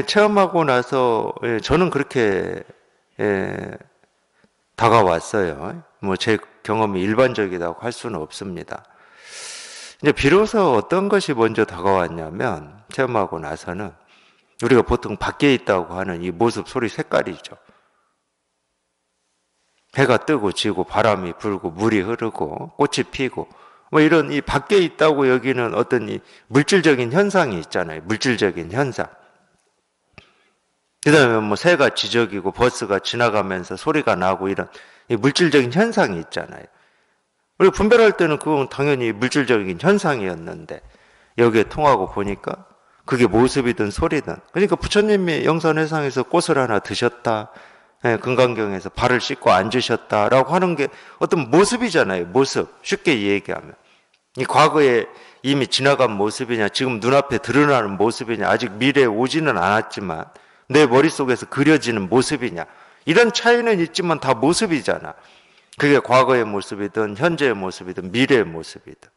체험하고 나서 저는 그렇게 다가왔어요. 뭐 제 경험이 일반적이라고 할 수는 없습니다. 이제 비로소 어떤 것이 먼저 다가왔냐면 체험하고 나서는 우리가 보통 밖에 있다고 하는 이 모습, 소리, 색깔이죠. 해가 뜨고 지고 바람이 불고 물이 흐르고 꽃이 피고 뭐 이런 이 밖에 있다고 여기는 어떤 이 물질적인 현상이 있잖아요. 물질적인 현상. 그 다음에 뭐 새가 지저귀고 버스가 지나가면서 소리가 나고 이런 이 물질적인 현상이 있잖아요. 우리가 분별할 때는 그건 당연히 물질적인 현상이었는데 여기에 통하고 보니까 그게 모습이든 소리든, 그러니까 부처님이 영산회상에서 꽃을 하나 드셨다, 금강경에서 발을 씻고 앉으셨다라고 하는 게 어떤 모습이잖아요. 모습. 쉽게 얘기하면 이 과거에 이미 지나간 모습이냐 지금 눈앞에 드러나는 모습이냐 아직 미래에 오지는 않았지만 내 머릿속에서 그려지는 모습이냐, 이런 차이는 있지만 다 모습이잖아. 그게 과거의 모습이든 현재의 모습이든 미래의 모습이든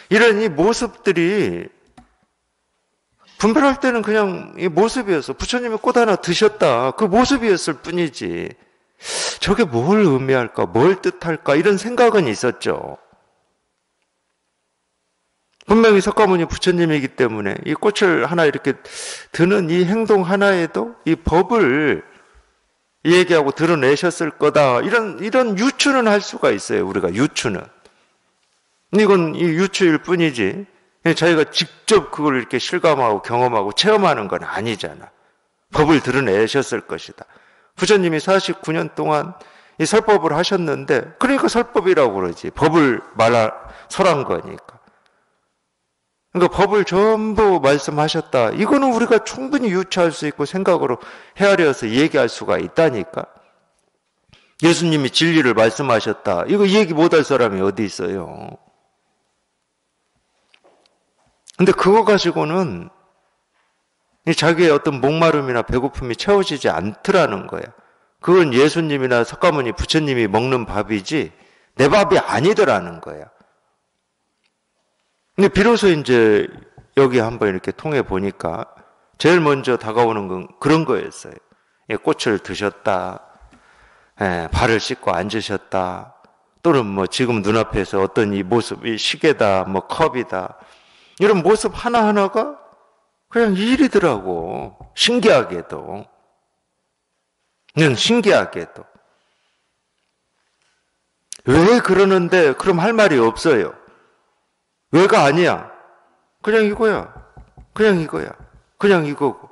이런 이 모습들이 분별할 때는 그냥 이 모습이었어. 부처님이 꽃 하나 드셨다, 그 모습이었을 뿐이지 저게 뭘 의미할까, 뭘 뜻할까, 이런 생각은 있었죠. 분명히 석가모니 부처님이기 때문에 이 꽃을 하나 이렇게 드는 이 행동 하나에도 이 법을 얘기하고 드러내셨을 거다, 이런 유추는 할 수가 있어요. 우리가 유추는. 이건 이 유추일 뿐이지 자기가 직접 그걸 이렇게 실감하고 경험하고 체험하는 건 아니잖아. 법을 드러내셨을 것이다. 부처님이 49년 동안 이 설법을 하셨는데, 그러니까 설법이라고 그러지. 법을 설한 거니까. 그러니까 법을 전부 말씀하셨다. 이거는 우리가 충분히 유추할 수 있고 생각으로 헤아려서 얘기할 수가 있다니까. 예수님이 진리를 말씀하셨다. 이거 얘기 못할 사람이 어디 있어요. 근데 그거 가지고는 자기의 어떤 목마름이나 배고픔이 채워지지 않더라는 거야. 그건 예수님이나 석가모니 부처님이 먹는 밥이지 내 밥이 아니더라는 거야. 근데 비로소 이제 여기 한번 이렇게 통해 보니까 제일 먼저 다가오는 건 그런 거였어요. 꽃을 드셨다, 발을 씻고 앉으셨다, 또는 뭐 지금 눈앞에서 어떤 이 모습이 시계다, 뭐 컵이다, 이런 모습 하나하나가 그냥 일이더라고. 신기하게도. 그냥 신기하게도. 왜 그러는데 그럼 할 말이 없어요. 왜가 아니야. 그냥 이거야. 그냥 이거야. 그냥 이거고.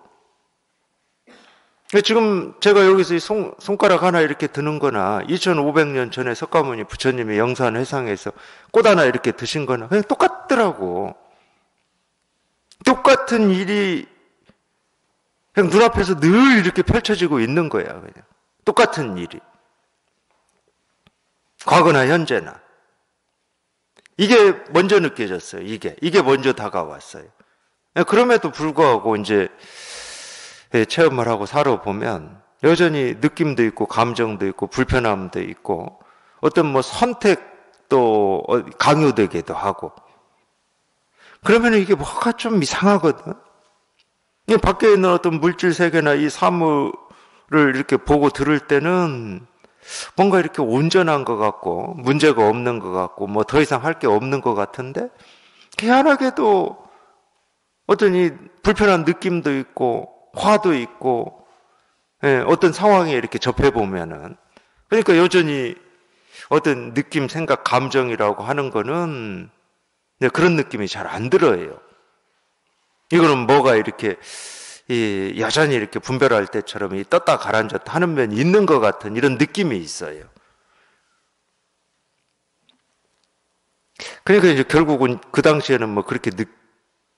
지금 제가 여기서 이 손가락 하나 이렇게 드는 거나 2500년 전에 석가모니 부처님이 영산회상에서 꽃 하나 이렇게 드신 거나 그냥 똑같더라고. 똑같은 일이 그냥 눈앞에서 늘 이렇게 펼쳐지고 있는 거야. 그냥 똑같은 일이. 과거나 현재나. 이게 먼저 느껴졌어요. 이게 먼저 다가왔어요. 그럼에도 불구하고 이제 체험을 하고 살아보면 여전히 느낌도 있고 감정도 있고 불편함도 있고 어떤 뭐 선택도 강요되기도 하고, 그러면 이게 뭐가 좀 이상하거든. 밖에 있는 어떤 물질 세계나 이 사물을 이렇게 보고 들을 때는 뭔가 이렇게 온전한 것 같고 문제가 없는 것 같고 뭐 더 이상 할 게 없는 것 같은데, 희한하게도 어떤 이 불편한 느낌도 있고 화도 있고 어떤 상황에 이렇게 접해보면은, 그러니까 여전히 어떤 느낌, 생각, 감정이라고 하는 거는 그런 느낌이 잘 안 들어요. 이거는 뭐가 이렇게 여전히 이렇게 분별할 때처럼 떴다 가라앉았다 하는 면이 있는 것 같은 이런 느낌이 있어요. 그러니까 이제 결국은 그 당시에는 뭐 그렇게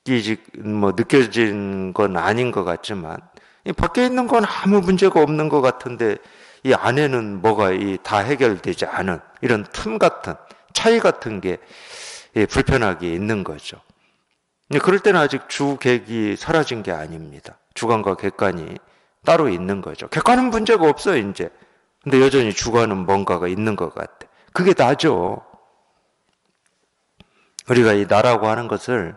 느껴진 건 아닌 것 같지만, 이 밖에 있는 건 아무 문제가 없는 것 같은데 이 안에는 뭐가 다 해결되지 않은 이런 틈 같은 차이 같은 게 불편하게 있는 거죠. 그럴 때는 아직 주객이 사라진 게 아닙니다. 주관과 객관이 따로 있는 거죠. 객관은 문제가 없어요, 이제. 근데 여전히 주관은 뭔가가 있는 것 같아. 그게 나죠. 우리가 이 나라고 하는 것을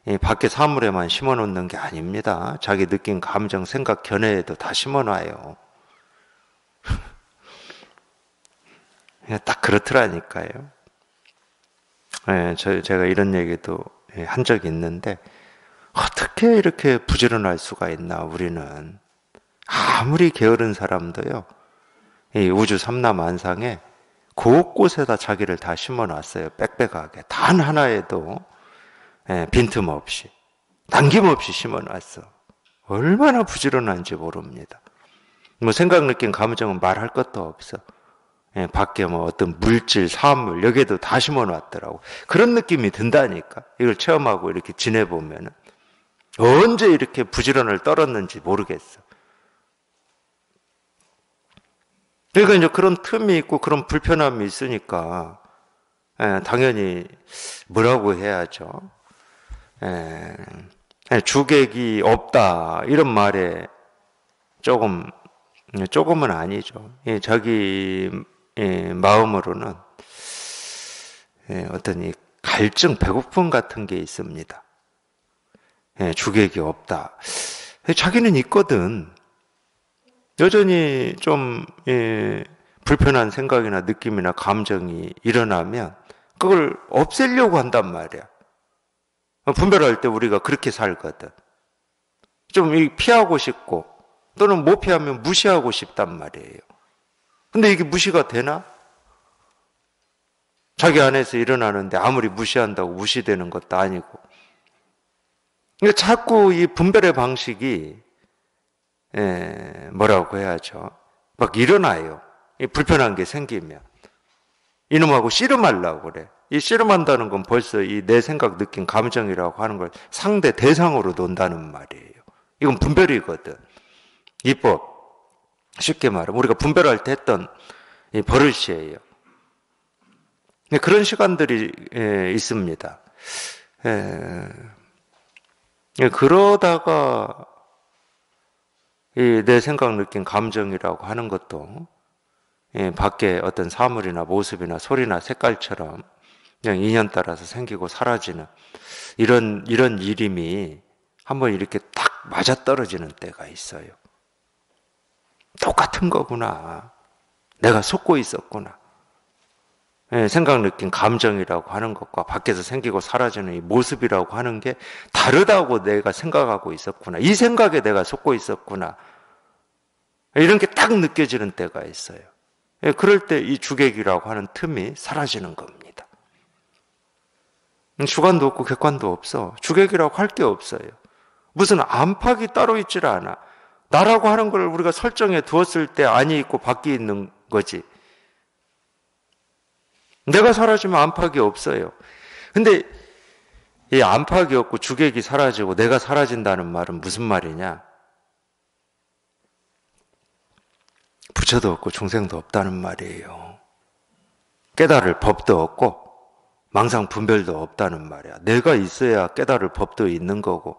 이 밖에 사물에만 심어놓는 게 아닙니다. 자기 느낀 감정, 생각, 견해에도 다 심어놔요. 딱 그렇더라니까요. 제가 이런 얘기도 한 적이 있는데, 어떻게 이렇게 부지런할 수가 있나, 우리는. 아무리 게으른 사람도요, 이 우주 삼라만상에 곳곳에다 자기를 다 심어놨어요. 빽빽하게. 단 하나에도 빈틈없이, 남김없이 심어놨어. 얼마나 부지런한지 모릅니다. 뭐 생각, 느낀 감정은 말할 것도 없어. 밖에 뭐 어떤 물질, 사물, 여기에도 다 심어놨더라고. 그런 느낌이 든다니까. 이걸 체험하고 이렇게 지내보면은. 언제 이렇게 부지런을 떨었는지 모르겠어. 그러니까 이제 그런 틈이 있고 그런 불편함이 있으니까, 당연히 뭐라고 해야죠. 주객이 없다. 이런 말에 조금은 아니죠. 자기 마음으로는 어떤 이 갈증, 배고픔 같은 게 있습니다. 주객이 없다. 자기는 있거든. 여전히 좀 불편한 생각이나 느낌이나 감정이 일어나면 그걸 없애려고 한단 말이야. 분별할 때 우리가 그렇게 살거든. 좀 피하고 싶고 또는 못 피하면 무시하고 싶단 말이에요. 근데 이게 무시가 되나? 자기 안에서 일어나는데 아무리 무시한다고 무시되는 것도 아니고. 그러니까 자꾸 이 분별의 방식이 뭐라고 해야죠? 막 일어나요. 불편한 게 생기면. 이놈하고 씨름하려고 그래. 이 씨름한다는 건 벌써 이 내 생각, 느낀 감정이라고 하는 걸 상대 대상으로 논다는 말이에요. 이건 분별이거든. 이법. 쉽게 말하면 우리가 분별할 때 했던 이 버릇이에요. 그런 시간들이 있습니다. 그러다가 내 생각, 느낀 감정이라고 하는 것도 밖에 어떤 사물이나 모습이나 소리나 색깔처럼 그냥 인연 따라서 생기고 사라지는 이런 일임이 한번 이렇게 딱 맞아떨어지는 때가 있어요. 똑같은 거구나. 내가 속고 있었구나. 생각, 느낀 감정이라고 하는 것과 밖에서 생기고 사라지는 이 모습이라고 하는 게 다르다고 내가 생각하고 있었구나. 이 생각에 내가 속고 있었구나. 이런 게 딱 느껴지는 때가 있어요. 그럴 때 이 주객이라고 하는 틈이 사라지는 겁니다. 주관도 없고 객관도 없어. 주객이라고 할 게 없어요. 무슨 안팎이 따로 있질 않아. 나라고 하는 걸 우리가 설정해 두었을 때 안이 있고 밖이 있는 거지. 내가 사라지면 안팎이 없어요. 근데 이 안팎이 없고 주객이 사라지고 내가 사라진다는 말은 무슨 말이냐? 부처도 없고 중생도 없다는 말이에요. 깨달을 법도 없고 망상 분별도 없다는 말이야. 내가 있어야 깨달을 법도 있는 거고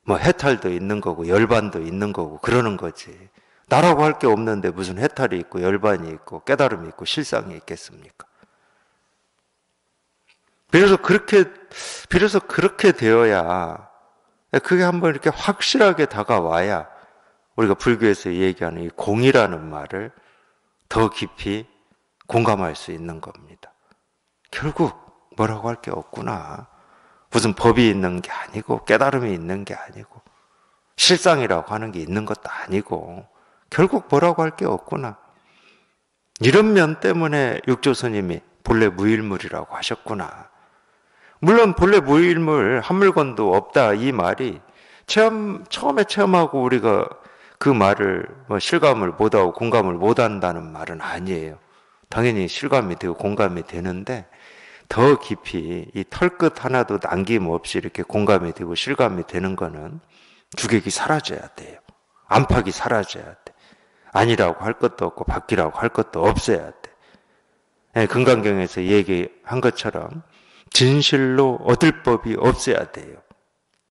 뭐 해탈도 있는 거고 열반도 있는 거고 그러는 거지. 나라고 할 게 없는데 무슨 해탈이 있고 열반이 있고 깨달음이 있고 실상이 있겠습니까? 비로소 그렇게 되어야, 그게 한번 이렇게 확실하게 다가와야 우리가 불교에서 얘기하는 이 공이라는 말을 더 깊이 공감할 수 있는 겁니다. 결국 뭐라고 할 게 없구나. 무슨 법이 있는 게 아니고 깨달음이 있는 게 아니고 실상이라고 하는 게 있는 것도 아니고 결국 뭐라고 할 게 없구나. 이런 면 때문에 육조 스님이 본래 무일물이라고 하셨구나. 물론 본래 무일물 한 물건도 없다 이 말이 처음에 체험하고 우리가 그 말을 실감을 못하고 공감을 못한다는 말은 아니에요. 당연히 실감이 되고 공감이 되는데 더 깊이 이 털끝 하나도 남김없이 이렇게 공감이 되고 실감이 되는 거는 주객이 사라져야 돼요. 안팎이 사라져야 돼. 아니라고 할 것도 없고 밖이라고 할 것도 없어야 돼. 금강경에서 얘기한 것처럼 진실로 얻을 법이 없어야 돼요.